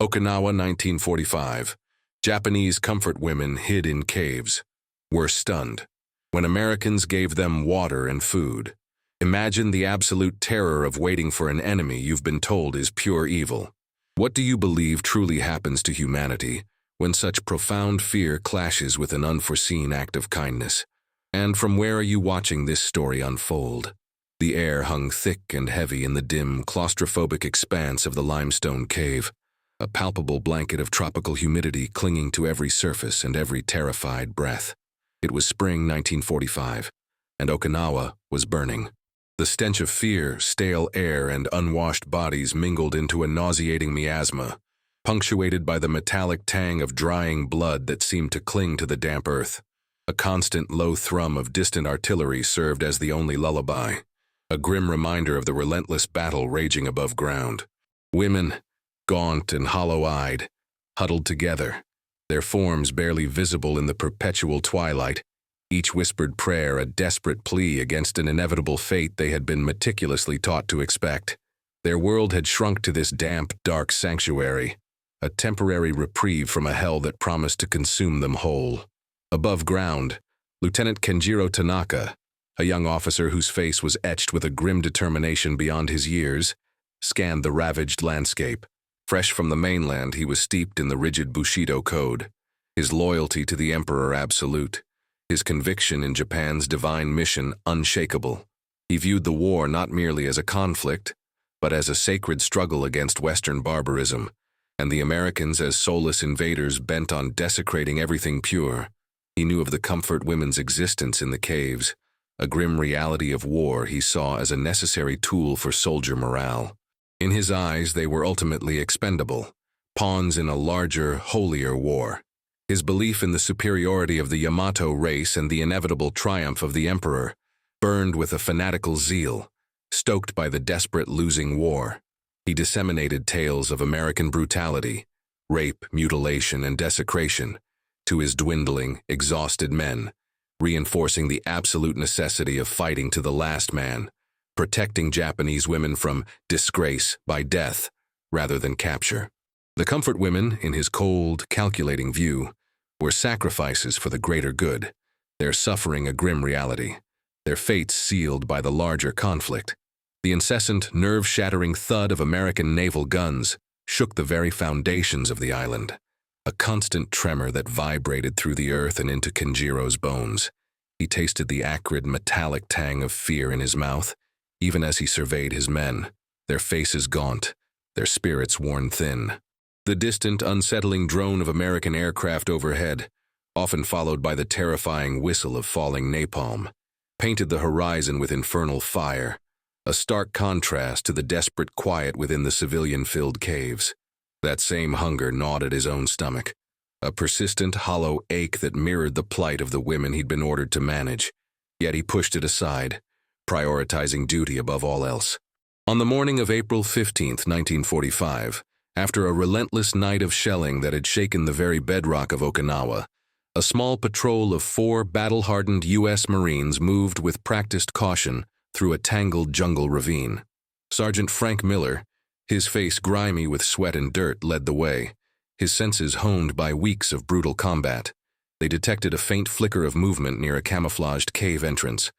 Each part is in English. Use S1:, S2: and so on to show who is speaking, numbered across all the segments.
S1: Okinawa, 1945. Japanese comfort women hid in caves were stunned when Americans gave them water and food. Imagine the absolute terror of waiting for an enemy you've been told is pure evil. What do you believe truly happens to humanity when such profound fear clashes with an unforeseen act of kindness? And from where are you watching this story unfold? The air hung thick and heavy in the dim, claustrophobic expanse of the limestone cave, a palpable blanket of tropical humidity clinging to every surface and every terrified breath. It was spring 1945, and Okinawa was burning. The stench of fear, stale air, and unwashed bodies mingled into a nauseating miasma, punctuated by the metallic tang of drying blood that seemed to cling to the damp earth. A constant low thrum of distant artillery served as the only lullaby, a grim reminder of the relentless battle raging above ground. Women, gaunt and hollow-eyed, huddled together, their forms barely visible in the perpetual twilight, each whispered prayer a desperate plea against an inevitable fate they had been meticulously taught to expect. Their world had shrunk to this damp, dark sanctuary, a temporary reprieve from a hell that promised to consume them whole. Above ground, Lieutenant Kenjiro Tanaka, a young officer whose face was etched with a grim determination beyond his years, scanned the ravaged landscape. Fresh from the mainland, he was steeped in the rigid Bushido code, his loyalty to the emperor absolute, his conviction in Japan's divine mission unshakable. He viewed the war not merely as a conflict, but as a sacred struggle against Western barbarism, and the Americans as soulless invaders bent on desecrating everything pure. He knew of the comfort women's existence in the caves, a grim reality of war he saw as a necessary tool for soldier morale. In his eyes, they were ultimately expendable, pawns in a larger, holier war. His belief in the superiority of the Yamato race and the inevitable triumph of the emperor burned with a fanatical zeal, stoked by the desperate losing war. He disseminated tales of American brutality, rape, mutilation, and desecration to his dwindling, exhausted men, reinforcing the absolute necessity of fighting to the last man, protecting Japanese women from disgrace by death rather than capture. The comfort women, in his cold, calculating view, were sacrifices for the greater good, their suffering a grim reality, their fates sealed by the larger conflict. The incessant, nerve-shattering thud of American naval guns shook the very foundations of the island, a constant tremor that vibrated through the earth and into Kenjiro's bones. He tasted the acrid, metallic tang of fear in his mouth, even as he surveyed his men, their faces gaunt, their spirits worn thin. The distant, unsettling drone of American aircraft overhead, often followed by the terrifying whistle of falling napalm, painted the horizon with infernal fire, a stark contrast to the desperate quiet within the civilian-filled caves. That same hunger gnawed at his own stomach, a persistent, hollow ache that mirrored the plight of the women he'd been ordered to manage, yet he pushed it aside, prioritizing duty above all else. On the morning of April 15, 1945, after a relentless night of shelling that had shaken the very bedrock of Okinawa, a small patrol of 4 battle-hardened U.S. Marines moved with practiced caution through a tangled jungle ravine. Sergeant Frank Miller, his face grimy with sweat and dirt, led the way, his senses honed by weeks of brutal combat. They detected a faint flicker of movement near a camouflaged cave entrance,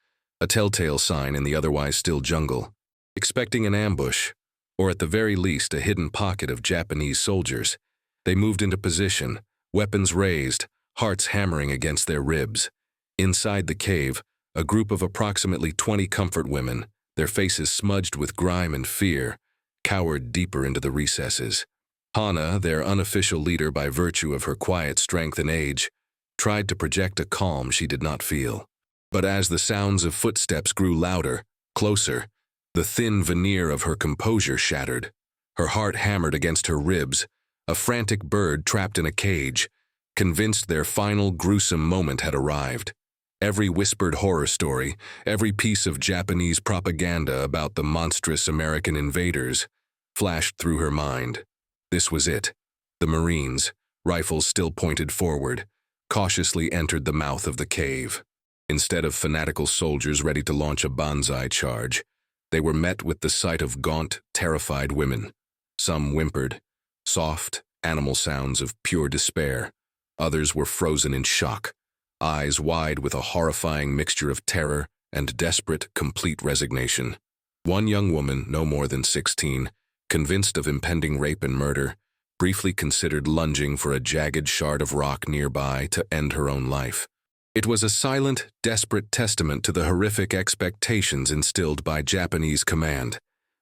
S1: a telltale sign in the otherwise still jungle. Expecting an ambush, or at the very least a hidden pocket of Japanese soldiers, they moved into position, weapons raised, hearts hammering against their ribs. Inside the cave, a group of approximately 20 comfort women, their faces smudged with grime and fear, cowered deeper into the recesses. Hana, their unofficial leader by virtue of her quiet strength and age, tried to project a calm she did not feel. But as the sounds of footsteps grew louder, closer, the thin veneer of her composure shattered. Her heart hammered against her ribs, a frantic bird trapped in a cage, convinced their final gruesome moment had arrived. Every whispered horror story, every piece of Japanese propaganda about the monstrous American invaders flashed through her mind. This was it. The Marines, rifles still pointed forward, cautiously entered the mouth of the cave. Instead of fanatical soldiers ready to launch a banzai charge, they were met with the sight of gaunt, terrified women. Some whimpered, soft, animal sounds of pure despair. Others were frozen in shock, eyes wide with a horrifying mixture of terror and desperate, complete resignation. One young woman, no more than 16, convinced of impending rape and murder, briefly considered lunging for a jagged shard of rock nearby to end her own life. It was a silent, desperate testament to the horrific expectations instilled by Japanese command,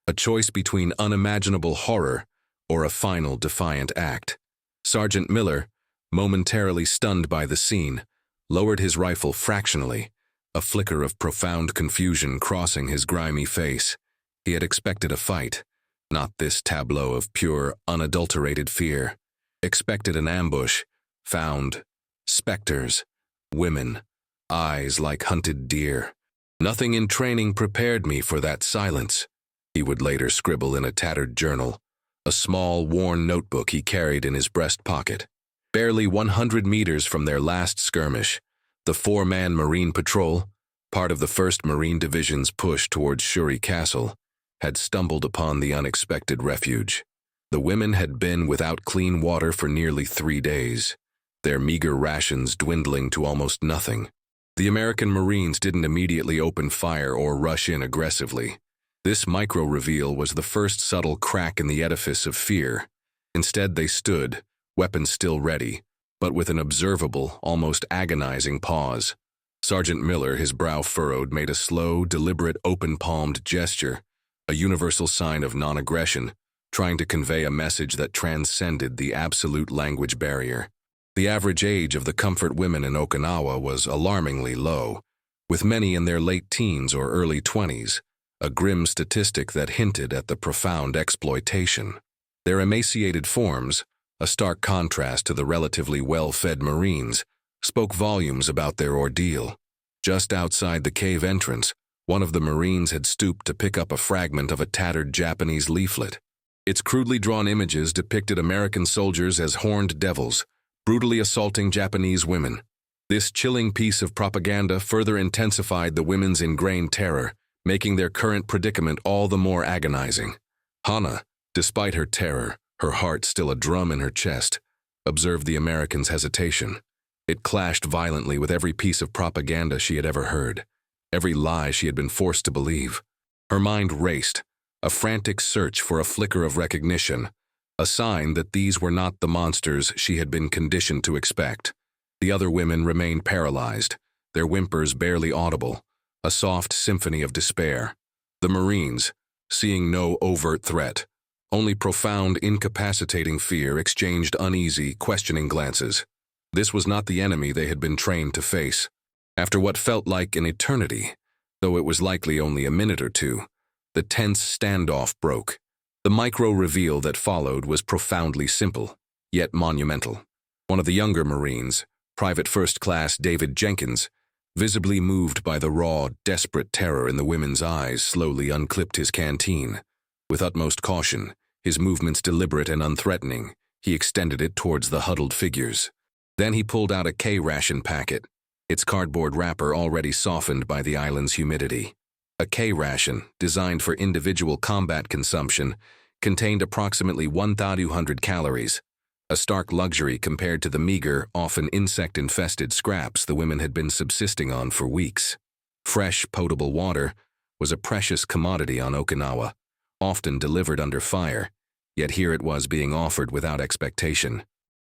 S1: a choice between unimaginable horror or a final defiant act. Sergeant Miller, momentarily stunned by the scene, lowered his rifle fractionally, a flicker of profound confusion crossing his grimy face. He had expected a fight, not this tableau of pure, unadulterated fear. Expected an ambush, found specters, women, eyes like hunted deer. Nothing in training prepared me for that silence, he would later scribble in a tattered journal, a small, worn notebook he carried in his breast pocket. Barely 100 meters from their last skirmish, the 4-man Marine Patrol, part of the 1st Marine Division's push towards Shuri Castle, had stumbled upon the unexpected refuge. The women had been without clean water for nearly 3 days, their meager rations dwindling to almost nothing. The American Marines didn't immediately open fire or rush in aggressively. This micro-reveal was the first subtle crack in the edifice of fear. Instead, they stood, weapons still ready, but with an observable, almost agonizing pause. Sergeant Miller, his brow furrowed, made a slow, deliberate, open-palmed gesture, a universal sign of non-aggression, trying to convey a message that transcended the absolute language barrier. The average age of the comfort women in Okinawa was alarmingly low, with many in their late teens or early 20s, a grim statistic that hinted at the profound exploitation. Their emaciated forms, a stark contrast to the relatively well-fed Marines, spoke volumes about their ordeal. Just outside the cave entrance, one of the Marines had stooped to pick up a fragment of a tattered Japanese leaflet. Its crudely drawn images depicted American soldiers as horned devils, brutally assaulting Japanese women. This chilling piece of propaganda further intensified the women's ingrained terror, making their current predicament all the more agonizing. Hana, despite her terror, her heart still a drum in her chest, observed the Americans' hesitation. It clashed violently with every piece of propaganda she had ever heard, every lie she had been forced to believe. Her mind raced, a frantic search for a flicker of recognition, a sign that these were not the monsters she had been conditioned to expect. The other women remained paralyzed, their whimpers barely audible, a soft symphony of despair. The Marines, seeing no overt threat, only profound, incapacitating fear, exchanged uneasy, questioning glances. This was not the enemy they had been trained to face. After what felt like an eternity, though it was likely only a minute or two, the tense standoff broke. The micro-reveal that followed was profoundly simple, yet monumental. One of the younger Marines, Private First Class David Jenkins, visibly moved by the raw, desperate terror in the women's eyes, slowly unclipped his canteen. With utmost caution, his movements deliberate and unthreatening, he extended it towards the huddled figures. Then he pulled out a K-ration packet, its cardboard wrapper already softened by the island's humidity. A K-ration, designed for individual combat consumption, contained approximately 1,200 calories, a stark luxury compared to the meager, often insect-infested scraps the women had been subsisting on for weeks. Fresh, potable water was a precious commodity on Okinawa, often delivered under fire, yet here it was being offered without expectation.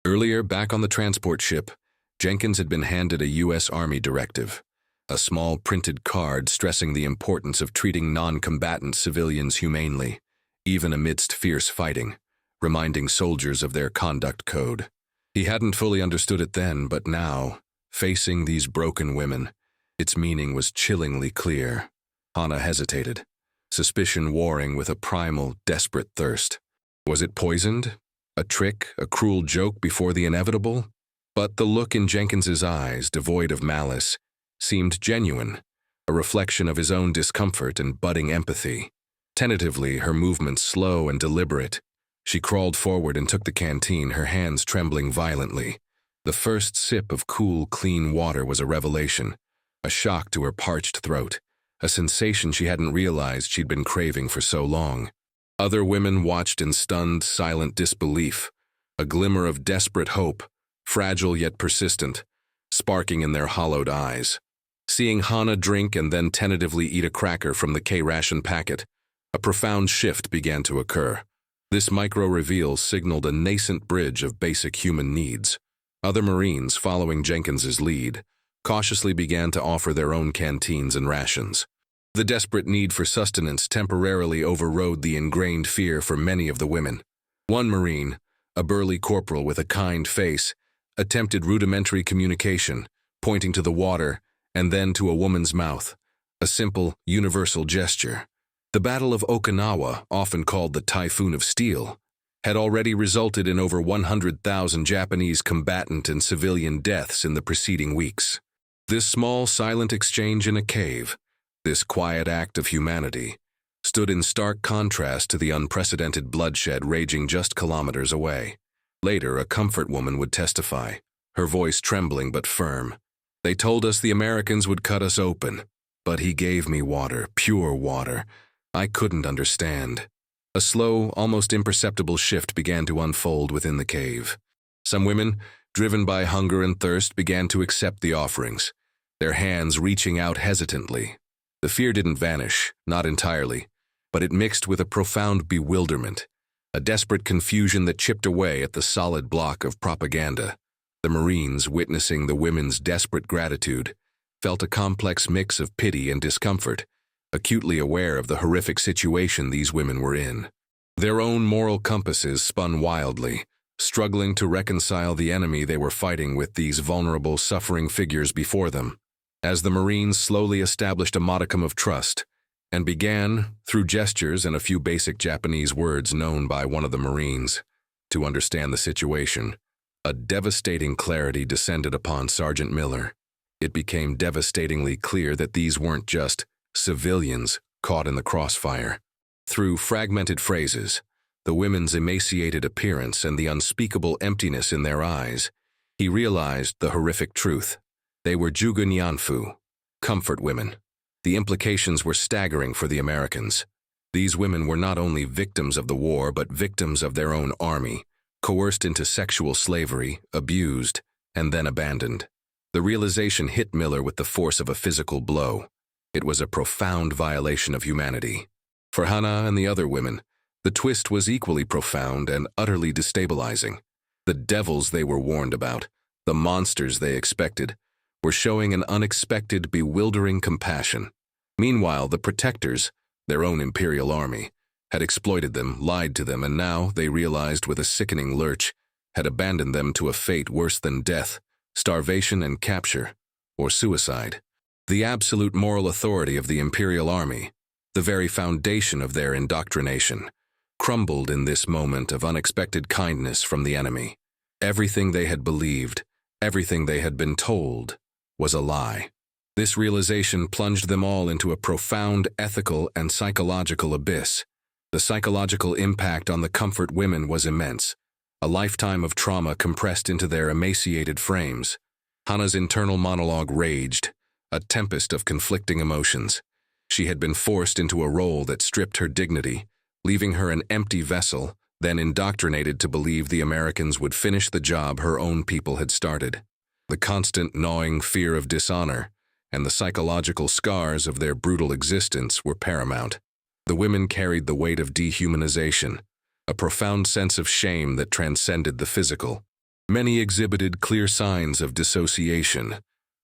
S1: Earlier, back on the transport ship, Jenkins had been handed a U.S. Army directive, a small printed card stressing the importance of treating non-combatant civilians humanely, even amidst fierce fighting, reminding soldiers of their conduct code. He hadn't fully understood it then, but now, facing these broken women, its meaning was chillingly clear. Hana hesitated, suspicion warring with a primal, desperate thirst. Was it poisoned? A trick, a cruel joke before the inevitable? But the look in Jenkins's eyes, devoid of malice, seemed genuine, a reflection of his own discomfort and budding empathy. Tentatively, her movements slow and deliberate, she crawled forward and took the canteen, her hands trembling violently. The first sip of cool, clean water was a revelation, a shock to her parched throat, a sensation she hadn't realized she'd been craving for so long. Other women watched in stunned, silent disbelief, a glimmer of desperate hope, fragile yet persistent, sparking in their hollowed eyes. Seeing Hana drink and then tentatively eat a cracker from the K-ration packet, a profound shift began to occur. This micro-reveal signaled a nascent bridge of basic human needs. Other Marines, following Jenkins's lead, cautiously began to offer their own canteens and rations. The desperate need for sustenance temporarily overrode the ingrained fear for many of the women. One Marine, a burly corporal with a kind face, attempted rudimentary communication, pointing to the water and then to a woman's mouth, a simple, universal gesture. The Battle of Okinawa, often called the Typhoon of Steel, had already resulted in over 100,000 Japanese combatant and civilian deaths in the preceding weeks. This small, silent exchange in a cave, this quiet act of humanity, stood in stark contrast to the unprecedented bloodshed raging just kilometers away. Later, a comfort woman would testify, her voice trembling but firm. "They told us the Americans would cut us open, but he gave me water, pure water. I couldn't understand." A slow, almost imperceptible shift began to unfold within the cave. Some women, driven by hunger and thirst, began to accept the offerings, their hands reaching out hesitantly. The fear didn't vanish, not entirely, but it mixed with a profound bewilderment, a desperate confusion that chipped away at the solid block of propaganda. The Marines, witnessing the women's desperate gratitude, felt a complex mix of pity and discomfort, acutely aware of the horrific situation these women were in. Their own moral compasses spun wildly, struggling to reconcile the enemy they were fighting with these vulnerable, suffering figures before them. As the Marines slowly established a modicum of trust, and began, through gestures and a few basic Japanese words known by one of the Marines, to understand the situation, a devastating clarity descended upon Sergeant Miller. It became devastatingly clear that these weren't just civilians caught in the crossfire. Through fragmented phrases, the women's emaciated appearance and the unspeakable emptiness in their eyes, he realized the horrific truth. They were Juga Nyanfu, comfort women. The implications were staggering for the Americans. These women were not only victims of the war, but victims of their own army, coerced into sexual slavery, abused, and then abandoned. The realization hit Miller with the force of a physical blow. It was a profound violation of humanity. For Hana and the other women, the twist was equally profound and utterly destabilizing. The devils they were warned about, the monsters they expected, were showing an unexpected, bewildering compassion. Meanwhile, the protectors, their own imperial army, had exploited them, lied to them, and now, they realized with a sickening lurch, had abandoned them to a fate worse than death, starvation and capture, or suicide. The absolute moral authority of the imperial army, the very foundation of their indoctrination, crumbled in this moment of unexpected kindness from the enemy. Everything they had believed, everything they had been told, was a lie. This realization plunged them all into a profound ethical and psychological abyss. The psychological impact on the comfort women was immense, a lifetime of trauma compressed into their emaciated frames. Hana's internal monologue raged, a tempest of conflicting emotions. She had been forced into a role that stripped her dignity, leaving her an empty vessel, then indoctrinated to believe the Americans would finish the job her own people had started. The constant gnawing fear of dishonor and the psychological scars of their brutal existence were paramount. The women carried the weight of dehumanization, a profound sense of shame that transcended the physical. Many exhibited clear signs of dissociation,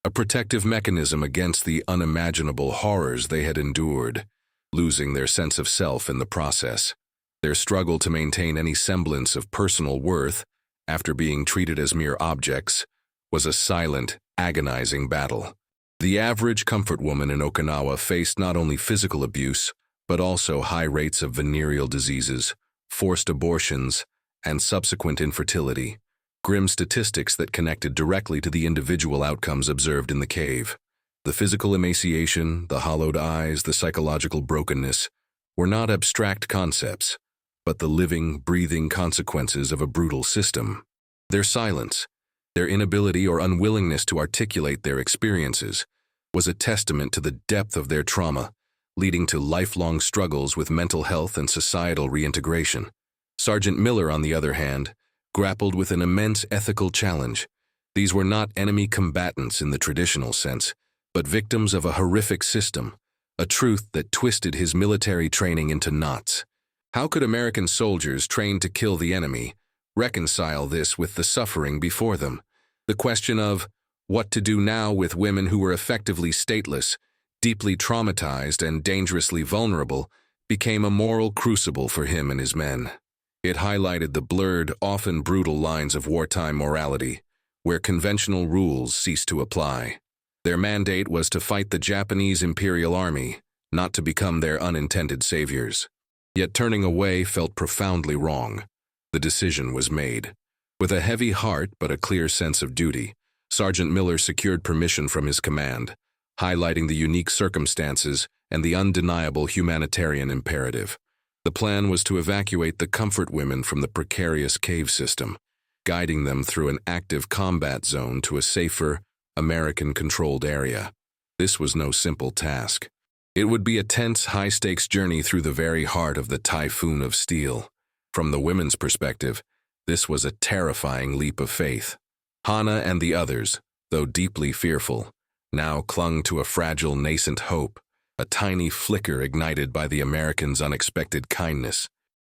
S1: a protective mechanism against the unimaginable horrors they had endured, losing their sense of self in the process. Their struggle to maintain any semblance of personal worth, after being treated as mere objects, was a silent, agonizing battle. The average comfort woman in Okinawa faced not only physical abuse, but also high rates of venereal diseases, forced abortions, and subsequent infertility, grim statistics that connected directly to the individual outcomes observed in the cave. The physical emaciation, the hollowed eyes, the psychological brokenness were not abstract concepts, but the living, breathing consequences of a brutal system. Their silence, their inability or unwillingness to articulate their experiences, was a testament to the depth of their trauma, leading to lifelong struggles with mental health and societal reintegration. Sergeant Miller, on the other hand, grappled with an immense ethical challenge. These were not enemy combatants in the traditional sense, but victims of a horrific system, a truth that twisted his military training into knots. How could American soldiers trained to kill the enemy reconcile this with the suffering before them? The question of what to do now with women who were effectively stateless, deeply traumatized, and dangerously vulnerable became a moral crucible for him and his men. It highlighted the blurred, often brutal lines of wartime morality, where conventional rules ceased to apply. Their mandate was to fight the Japanese Imperial Army, not to become their unintended saviors. Yet turning away felt profoundly wrong. The decision was made. With a heavy heart but a clear sense of duty, Sergeant Miller secured permission from his command, highlighting the unique circumstances and the undeniable humanitarian imperative. The plan was to evacuate the comfort women from the precarious cave system, guiding them through an active combat zone to a safer, American-controlled area. This was no simple task. It would be a tense, high-stakes journey through the very heart of the typhoon of steel. From the women's perspective, this was a terrifying leap of faith. Hana and the others, though deeply fearful, now clung to a fragile, nascent hope, a tiny flicker ignited by the Americans' unexpected kindness.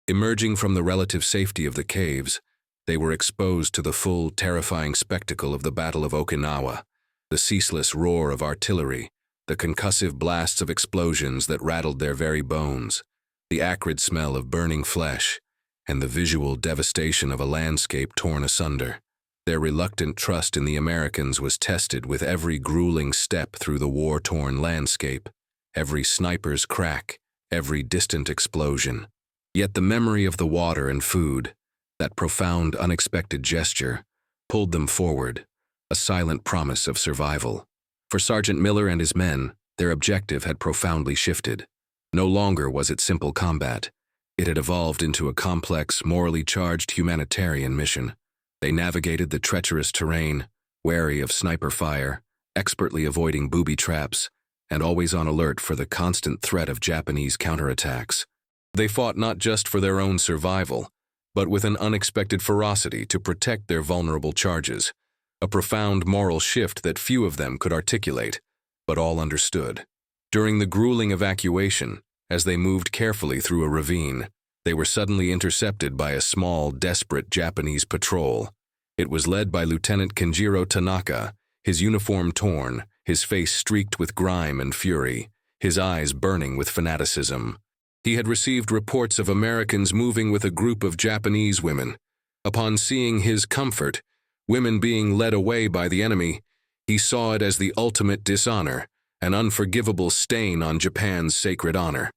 S1: Emerging from the relative safety of the caves, they were exposed to the full, terrifying spectacle of the Battle of Okinawa, the ceaseless roar of artillery, the concussive blasts of explosions that rattled their very bones, the acrid smell of burning flesh, and the visual devastation of a landscape torn asunder. Their reluctant trust in the Americans was tested with every grueling step through the war-torn landscape, every sniper's crack, every distant explosion. Yet the memory of the water and food, that profound, unexpected gesture, pulled them forward, a silent promise of survival. For Sergeant Miller and his men, their objective had profoundly shifted. No longer was it simple combat. It had evolved into a complex, morally charged humanitarian mission. They navigated the treacherous terrain, wary of sniper fire, expertly avoiding booby traps, and always on alert for the constant threat of Japanese counterattacks. They fought not just for their own survival, but with an unexpected ferocity to protect their vulnerable charges, a profound moral shift that few of them could articulate, but all understood. During the grueling evacuation, as they moved carefully through a ravine, they were suddenly intercepted by a small, desperate Japanese patrol. It was led by Lieutenant Kenjiro Tanaka, his uniform torn, his face streaked with grime and fury, his eyes burning with fanaticism. He had received reports of Americans moving with a group of Japanese women. Upon seeing his comfort, women being led away by the enemy, he saw it as the ultimate dishonor, an unforgivable stain on Japan's sacred honor.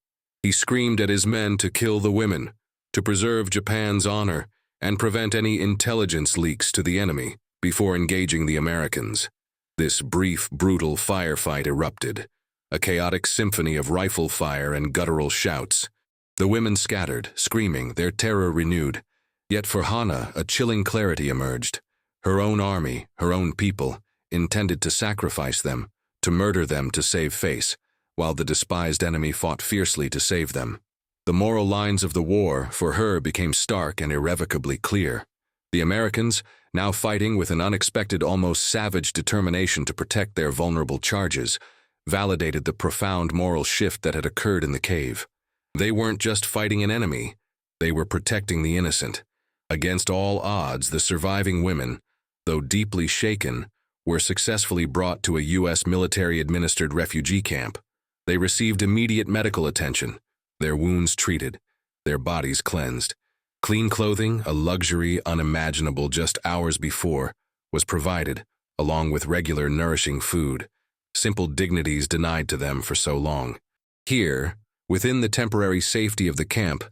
S1: He screamed at his men to kill the women, to preserve Japan's honor, and prevent any intelligence leaks to the enemy before engaging the Americans. This brief, brutal firefight erupted, a chaotic symphony of rifle fire and guttural shouts. The women scattered, screaming, their terror renewed. Yet for Hana, a chilling clarity emerged. Her own army, her own people, intended to sacrifice them, to murder them to save face, while the despised enemy fought fiercely to save them. The moral lines of the war, for her, became stark and irrevocably clear. The Americans, now fighting with an unexpected, almost savage determination to protect their vulnerable charges, validated the profound moral shift that had occurred in the cave. They weren't just fighting an enemy, they were protecting the innocent. Against all odds, the surviving women, though deeply shaken, were successfully brought to a U.S. military-administered refugee camp. They received immediate medical attention, their wounds treated, their bodies cleansed. Clean clothing, a luxury unimaginable just hours before, was provided, along with regular nourishing food, simple dignities denied to them for so long. Here, within the temporary safety of the camp,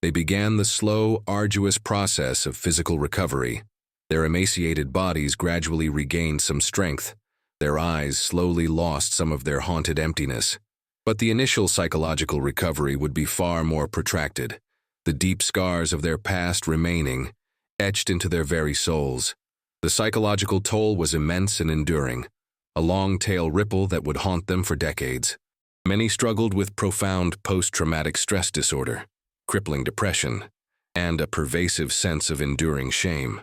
S1: they began the slow, arduous process of physical recovery. Their emaciated bodies gradually regained some strength. Their eyes slowly lost some of their haunted emptiness. But the initial psychological recovery would be far more protracted, the deep scars of their past remaining, etched into their very souls. The psychological toll was immense and enduring, a long-tail ripple that would haunt them for decades. Many struggled with profound post-traumatic stress disorder, crippling depression, and a pervasive sense of enduring shame.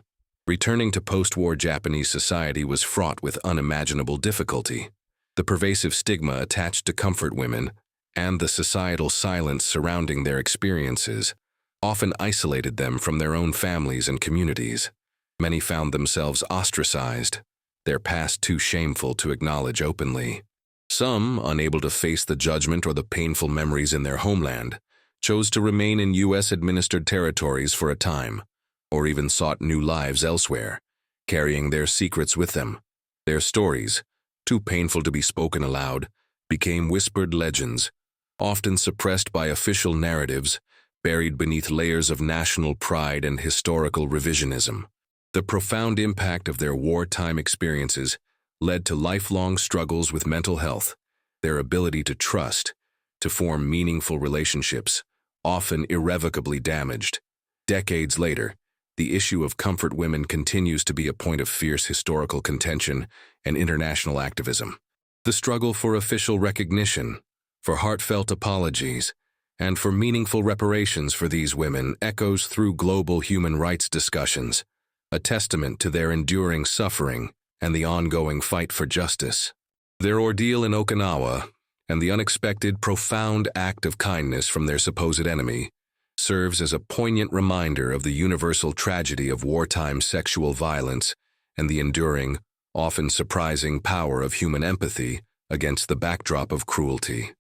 S1: Returning to post-war Japanese society was fraught with unimaginable difficulty. The pervasive stigma attached to comfort women and the societal silence surrounding their experiences often isolated them from their own families and communities. Many found themselves ostracized, their past too shameful to acknowledge openly. Some, unable to face the judgment or the painful memories in their homeland, chose to remain in U.S.-administered territories for a time, or even sought new lives elsewhere, carrying their secrets with them. Their stories, too painful to be spoken aloud, became whispered legends, often suppressed by official narratives, buried beneath layers of national pride and historical revisionism. The profound impact of their wartime experiences led to lifelong struggles with mental health, their ability to trust, to form meaningful relationships, often irrevocably damaged. Decades later, the issue of comfort women continues to be a point of fierce historical contention and international activism. The struggle for official recognition, for heartfelt apologies, and for meaningful reparations for these women echoes through global human rights discussions, a testament to their enduring suffering and the ongoing fight for justice. Their ordeal in Okinawa, and the unexpected, profound act of kindness from their supposed enemy, serves as a poignant reminder of the universal tragedy of wartime sexual violence and the enduring, often surprising power of human empathy against the backdrop of cruelty.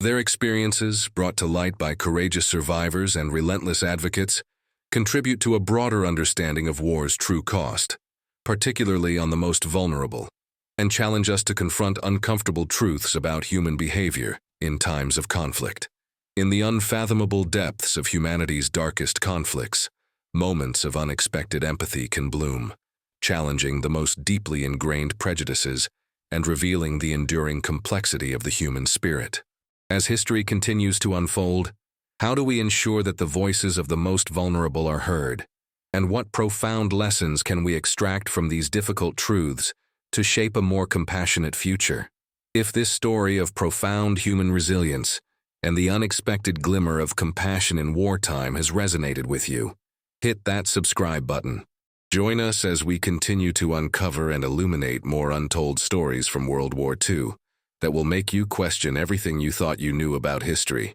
S1: Their experiences, brought to light by courageous survivors and relentless advocates, contribute to a broader understanding of war's true cost, particularly on the most vulnerable, and challenge us to confront uncomfortable truths about human behavior in times of conflict. In the unfathomable depths of humanity's darkest conflicts, moments of unexpected empathy can bloom, challenging the most deeply ingrained prejudices and revealing the enduring complexity of the human spirit. As history continues to unfold, how do we ensure that the voices of the most vulnerable are heard? And what profound lessons can we extract from these difficult truths to shape a more compassionate future? If this story of profound human resilience and the unexpected glimmer of compassion in wartime has resonated with you, hit that subscribe button. Join us as we continue to uncover and illuminate more untold stories from World War II that will make you question everything you thought you knew about history.